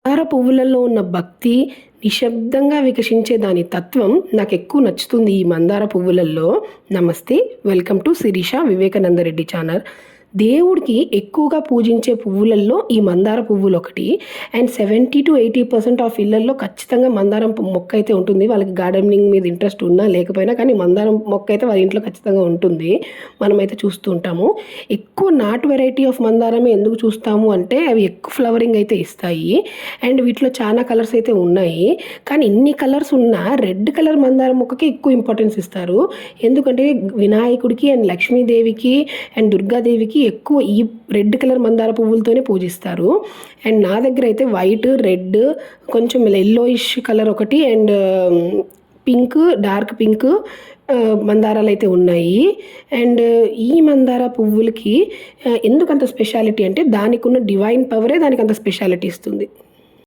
మందార పువ్వులలో ఉన్న భక్తి, నిశ్శబ్దంగా వికసించే దాని తత్వం నాకెక్కువ నచ్చుతుంది ఈ మందార పువ్వులల్లో. నమస్తే, welcome to Shirisha Vivekananda Reddy channel. దేవుడికి ఎక్కువగా పూజించే పువ్వులల్లో ఈ మందార పువ్వులు ఒకటి. అండ్ 70-80% ఆఫ్ ఇళ్లల్లో ఖచ్చితంగా మందారం మొక్క అయితే ఉంటుంది. వాళ్ళకి గార్డెనింగ్ మీద ఇంట్రెస్ట్ ఉన్నా లేకపోయినా కానీ మందారం మొక్క అయితే వాళ్ళ ఇంట్లో ఖచ్చితంగా ఉంటుంది. మనమైతే చూస్తూ ఉంటాము. ఎక్కువ నాటు వెరైటీ ఆఫ్ మందారమే ఎందుకు చూస్తాము అంటే అవి ఎక్కువ ఫ్లవరింగ్ అయితే ఇస్తాయి. అండ్ వీటిలో చాలా కలర్స్ అయితే ఉన్నాయి. కానీ ఇన్ని కలర్స్ ఉన్నా రెడ్ కలర్ మందారం మొక్కకి ఎక్కువ ఇంపార్టెన్స్ ఇస్తారు. ఎందుకంటే వినాయకుడికి అండ్ లక్ష్మీదేవికి అండ్ దుర్గాదేవికి ఎక్కువ ఈ రెడ్ కలర్ మందార పువ్వులతోనే పూజిస్తారు. అండ్ నా దగ్గర అయితే వైట్, రెడ్, కొంచెం ఎల్లోయిష్ కలర్ ఒకటి అండ్ పింక్, డార్క్ పింక్ మందారాలు అయితే ఉన్నాయి. అండ్ ఈ మందార పువ్వులకి ఎందుకంత స్పెషాలిటీ అంటే దానికి ఉన్న డివైన్ పవరే దానికి అంత స్పెషాలిటీ ఇస్తుంది.